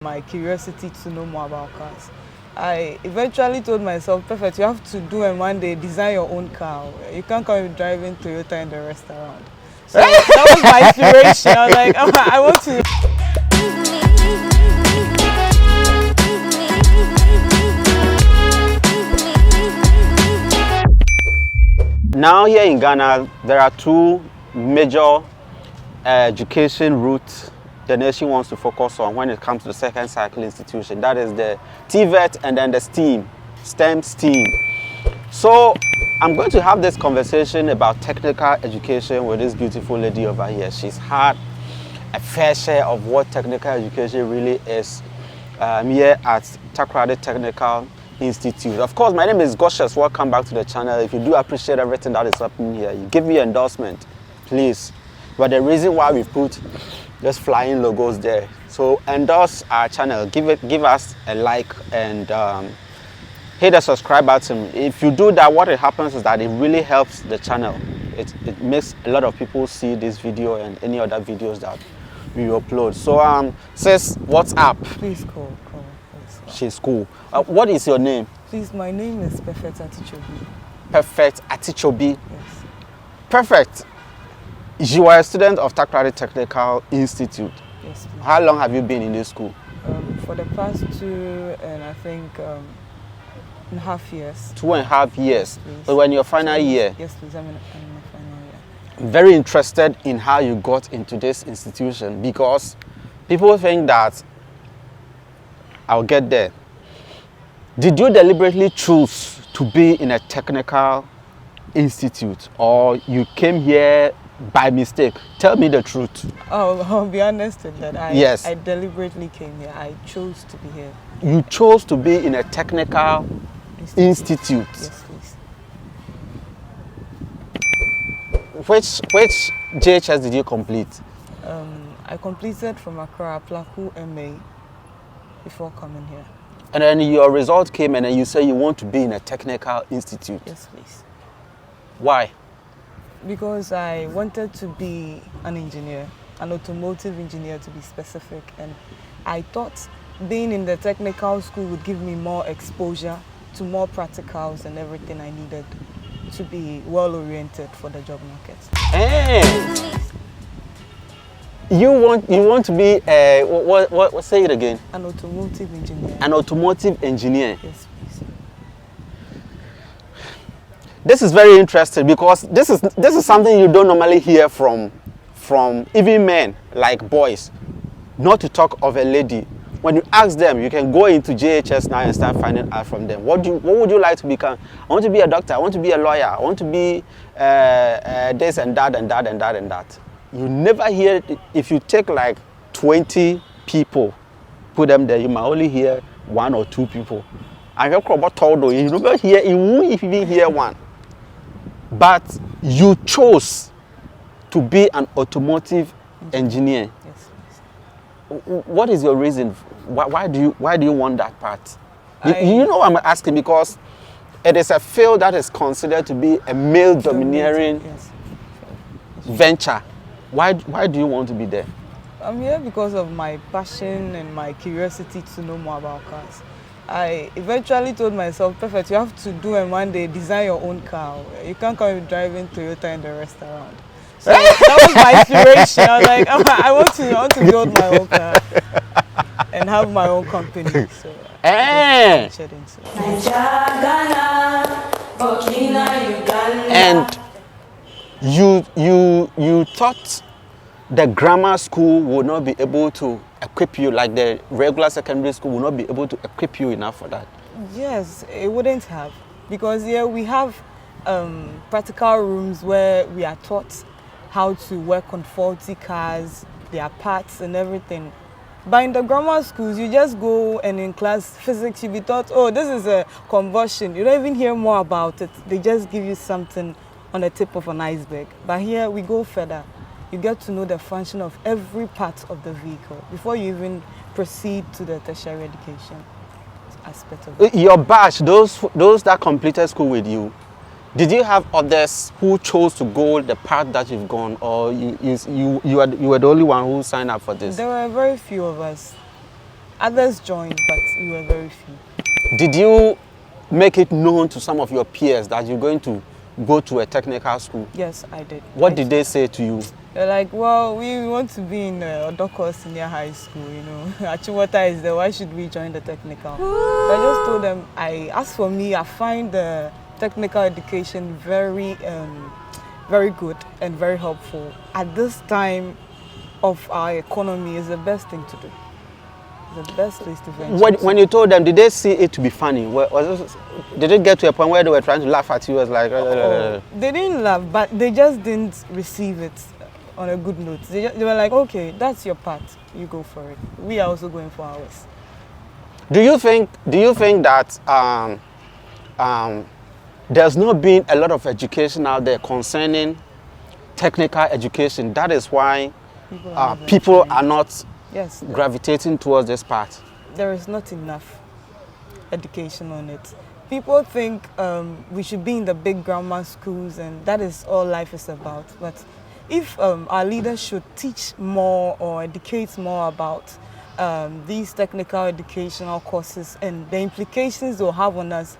My curiosity to know more about cars. I eventually told myself, perfect, you have to do and one day design your own car. You can't come and driving Toyota in the rest around. So that was my inspiration. I was like, I want to. Now here in Ghana, there are two major education routes the nation wants to focus on when it comes to the second cycle institution. That is the TVET and then the STEM. So I'm going to have this conversation about technical education with this beautiful lady over here. She's had a fair share of what technical education really is here at Takoradi Technical Institute. Of course, my name is Goshes. Welcome back to the channel. If you do appreciate everything that is happening here, you give me an endorsement, please. But the reason why we put just flying logos there, so endorse our channel, give us a like and hit the subscribe button. If you do that, what happens is that it really helps the channel. It makes a lot of people see this video and any other videos that we upload. So sis, what's up? Please call. She's cool. What is your name? Please, my name is Perfect Atichobi. Perfect Atichobi. Yes. Perfect. You are a student of Takoradi Technical Institute. Yes, please. How long have you been in this school? For the past 2 and I think and a half years. 2.5 years. Yes, so when your final year? Yes, please. I'm in my final year. I'm very interested in how you got into this institution because people think that I'll get there. Did you deliberately choose to be in a technical institute or you came here by mistake? Tell me the truth. Oh, I'll be honest with that. I deliberately came here. I chose to be here. You chose to be in a technical institute. Yes, please. Which JHS did you complete? I completed from Accra, Plaku MA, before coming here. And then your result came and then you say you want to be in a technical institute. Yes, please. Why? Because I wanted to be an engineer, an automotive engineer to be specific, and I thought being in the technical school would give me more exposure to more practicals and everything I needed to be well oriented for the job market. Hey. You want to be what say it again? An automotive engineer. An automotive engineer. Yes, please. This is very interesting because this is something you don't normally hear from even men like boys. Not to talk of a lady. When you ask them, you can go into JHS now and start finding out from them. What would you like to become? I want to be a doctor. I want to be a lawyer. I want to be this and that and that and that and that. You never hear it. If you take like 20 people, put them there, you might only hear 1 or 2 people. And you never hear, you won't even hear one. But you chose to be an automotive engineer. Yes, please. What is your reason? Why do you want that part? You know what I'm asking, because it is a field that is considered to be a male domineering venture. Why do you want to be there? I'm here because of my passion and my curiosity to know more about cars. I eventually told myself, perfect, you have to do and one day design your own car. You can't come and driving Toyota in the rest around. So that was my inspiration. I was like, I want to build my own car and have my own company. So and you thought the grammar school would not be able to equip you, like the regular secondary school would not be able to equip you enough for that? Yes, it wouldn't have, because here we have practical rooms where we are taught how to work on faulty cars, their parts and everything. But in the grammar schools, you just go and in class physics, you be taught, oh, this is a combustion. You don't even hear more about it. They just give you something on the tip of an iceberg. But here we go further. You get to know the function of every part of the vehicle before you even proceed to the tertiary education aspect of it. Your batch, those that completed school with you, did you have others who chose to go the path that you've gone, or you were the only one who signed up for this? There were very few of us. Others joined, but we were very few. Did you make it known to some of your peers that you're going to go to a technical school? Yes, I did. What did they say to you? They're like, well, we want to be in Odoko Senior High School, you know. Achiwata is there, why should we join the technical? So I just told them, as for me, I find the technical education very, very good and very helpful. At this time of our economy, is the best thing to do. The best place to venture. When you told them, did they see it to be funny? Did it get to a point where they were trying to laugh at you? It was like, They didn't laugh, but they just didn't receive it on a good note. They were like, okay, that's your part. You go for it. We are also going for ours. Do you think that there's not been a lot of education out there concerning technical education? That is why people are not gravitating towards this path. There is not enough education on it. People think we should be in the big grammar schools and that is all life is about. But if our leaders should teach more or educate more about these technical educational courses and the implications they'll have on us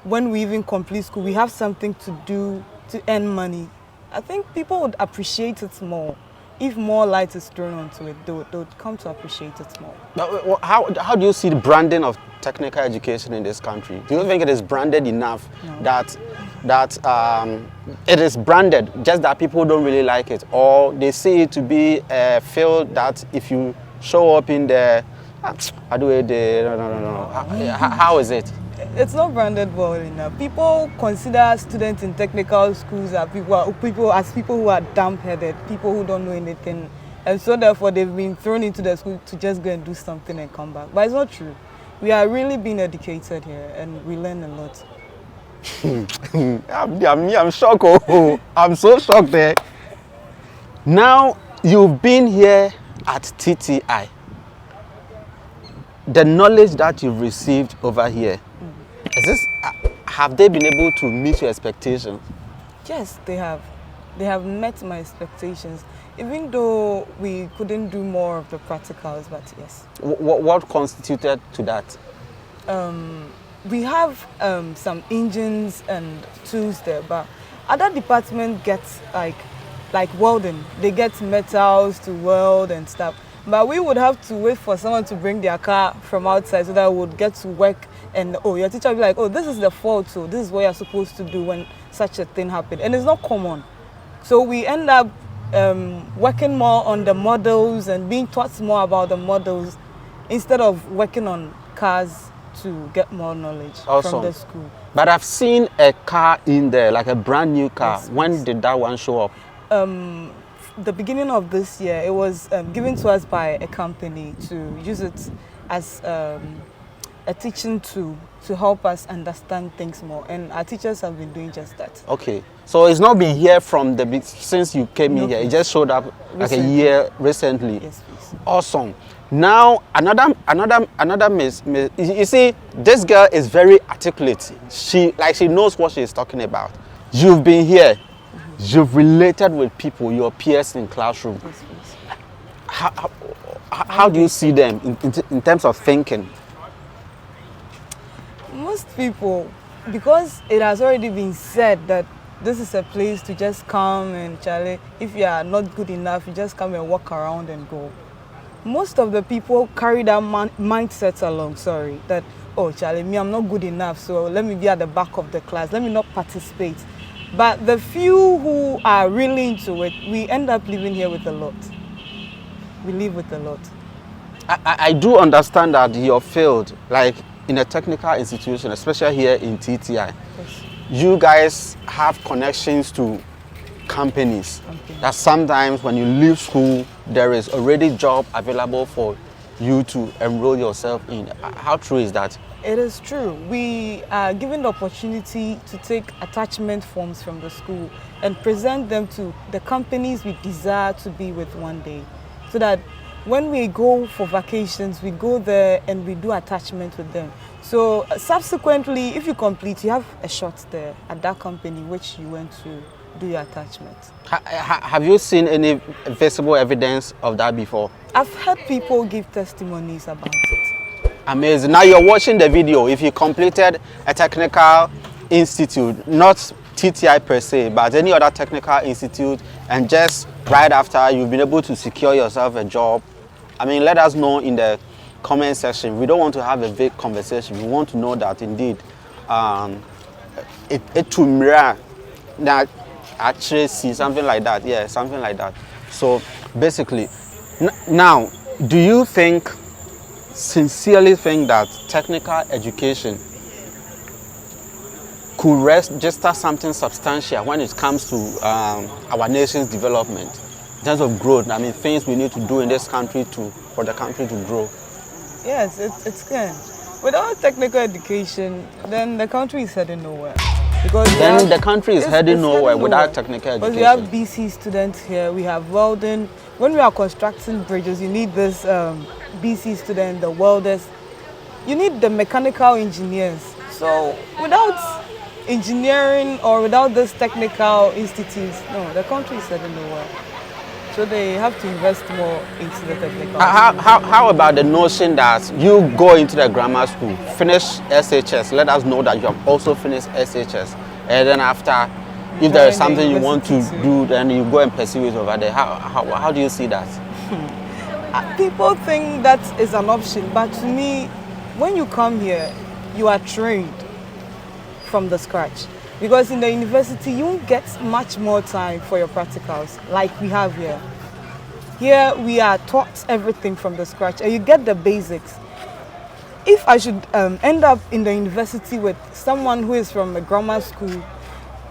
when we even complete school, we have something to do to earn money. I think people would appreciate it more. If more light is thrown onto it, they would come to appreciate it more. How do you see the branding of technical education in this country? Do you think it is branded enough that it is branded, just that people don't really like it? Or they see it to be a field that if you show up in the... How is it? It's not branded well enough. People consider students in technical schools as people who are dumb-headed, people who don't know anything, and so therefore they've been thrown into the school to just go and do something and come back. But it's not true. We are really being educated here, and we learn a lot. I'm shocked. Oh. I'm so shocked there. Now you've been here at TTI. The knowledge that you've received over here, have they been able to meet your expectations? Yes, they have. They have met my expectations, even though we couldn't do more of the practicals, but yes. What constituted to that? We have some engines and tools there, but other departments get like welding. They get metals to weld and stuff. But we would have to wait for someone to bring their car from outside so that we would get to work and your teacher will be like, oh, this is the fault, so this is what you're supposed to do when such a thing happened. And it's not common. So we end up working more on the models and being taught more about the models instead of working on cars to get more knowledge from the school. But I've seen a car in there, like a brand new car. Yes, when did that one show up? The beginning of this year. It was given to us by a company to use it as a teaching tool to help us understand things more, and our teachers have been doing just that. Okay, so it's not been here from the since you came in here. It just showed up like a year recently. Yes, please. Awesome. Now another miss. You see, this girl is very articulate. She knows what she is talking about. You've been here. You've related with people, your peers in classroom. Yes, please. How do you see them in terms of thinking? Most people, because it has already been said that this is a place to just come and Charlie, if you are not good enough, you just come and walk around and go. Most of the people carry that mindset along, that, oh Charlie, me, I'm not good enough, so let me be at the back of the class, let me not participate. But the few who are really into it, we end up living here with a lot. We live with a lot. I do understand that your field, like in a technical institution, especially here in TTI, yes, you guys have connections to companies. That sometimes when you leave school, there is already job available for you to enroll yourself in. How true is that? It is true. We are given the opportunity to take attachment forms from the school and present them to the companies we desire to be with one day, so that when we go for vacations, we go there and we do attachment with them. So subsequently, if you complete, you have a shot there at that company which you went to do your attachment. Have you seen any visible evidence of that before? I've heard people give testimonies about it. Amazing. Now you're watching the video. If you completed a technical institute, not TTI per se, but any other technical institute, and just right after you've been able to secure yourself a job, I mean, let us know in the comment section. We don't want to have a vague conversation. We want to know that indeed it to mirror that actually see something like that. Yeah, something like that. So basically, now, do you sincerely think that technical education could register something substantial when it comes to our nation's development in terms of growth? I mean, things we need to do in this country for the country to grow. Yes, it can. Without technical education, then the country is heading nowhere. Because the country is heading nowhere without technical education. Because we have BC students here, we have welding. When we are constructing bridges, you need this BC student, the welders. You need the mechanical engineers. So without engineering or without this technical institutes, no, the country is heading nowhere. So they have to invest more into the technical. How about the notion that you go into the grammar school, finish SHS, let us know that you have also finished SHS, and then after, if there is something you want to do, then you go and pursue it over there. How do you see that? People think that is an option, but to me, when you come here, you are trained from the scratch. Because in the university, you won't get much more time for your practicals like we have here. Here, we are taught everything from the scratch, and you get the basics. If I should end up in the university with someone who is from a grammar school,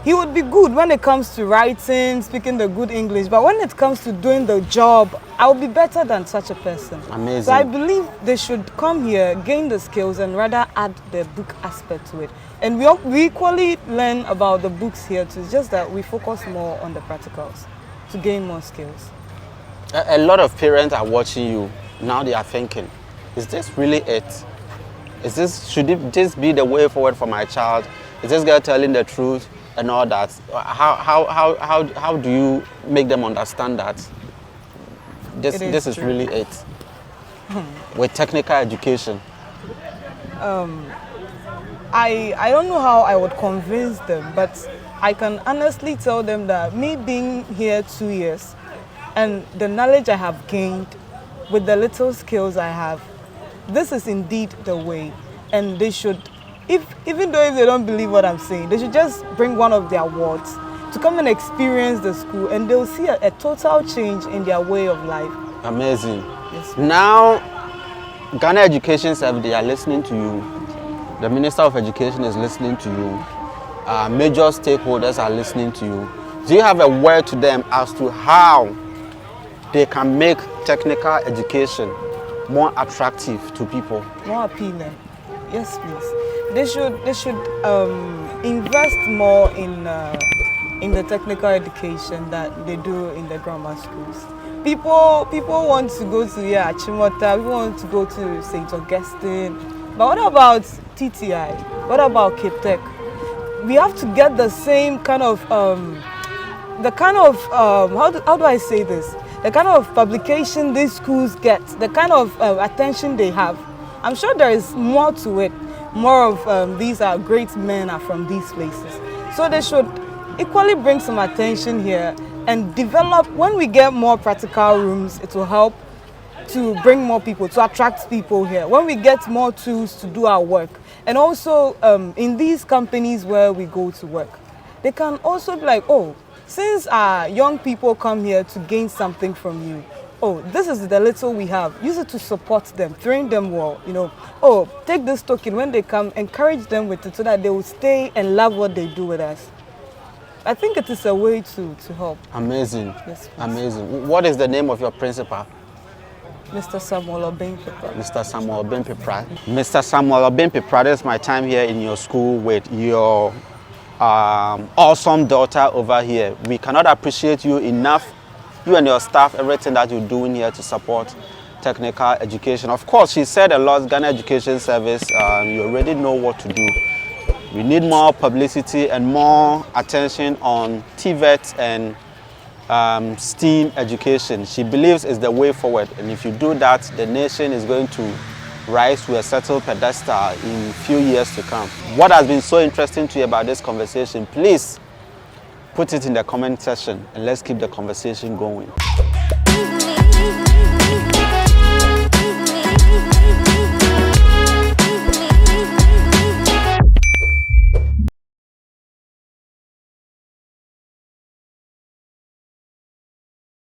he would be good when it comes to writing, speaking the good English, but when it comes to doing the job, I'll be better than such a person. Amazing. So I believe they should come here, gain the skills, and rather add the book aspect to it. And we equally learn about the books here too, it's just that we focus more on the practicals to gain more skills. A lot of parents are watching you. Now they are thinking, is this really it? Should this be the way forward for my child? Is this girl telling the truth and all that? How do you make them understand that this is really it? With technical education. I don't know how I would convince them, but I can honestly tell them that me being here 2 years and the knowledge I have gained with the little skills I have, this is indeed the way. And they should, even though if they don't believe what I'm saying, they should just bring one of their wards to come and experience the school, and they'll see a total change in their way of life. Amazing. Yes. Now, Ghana Education Service, they are listening to you. The Minister of Education is listening to you. Major stakeholders are listening to you. Do you have a word to them as to how they can make technical education more attractive to people? More appealing. Yes, please. They should invest more in the technical education that they do in the grammar schools. People want to go to Achimota, people want to go to St. Augustine. But what about TTI? What about Cape Tech? We have to get the same kind of, how do I say this? The kind of publication these schools get, the kind of attention they have. I'm sure there is more to it. More of these are great men are from these places. So they should equally bring some attention here and develop. When we get more practical rooms, it will help to bring more people, to attract people here. When we get more tools to do our work, and also in these companies where we go to work, they can also be like, oh, since our young people come here to gain something from you, oh, this is the little we have. Use it to support them, train them well, you know. Oh, take this token when they come, encourage them with it so that they will stay and love what they do with us. I think it is a way to help. Amazing. Yes, please. Amazing. What is the name of your principal? Mr. Samuel Obenpepra. Mr. Samuel Obenpepra. Mr. Samuel Obenpepra, this is my time here in your school with your awesome daughter over here. We cannot appreciate you enough, you and your staff, everything that you're doing here to support technical education. Of course, she said a lot, Ghana Education Service, you already know what to do. We need more publicity and more attention on TVET and STEAM education. She believes is the way forward, and if you do that, the nation is going to rise to a settled pedestal in few years to come. What has been so interesting to you about this conversation, please put it in the comment section and let's keep the conversation going.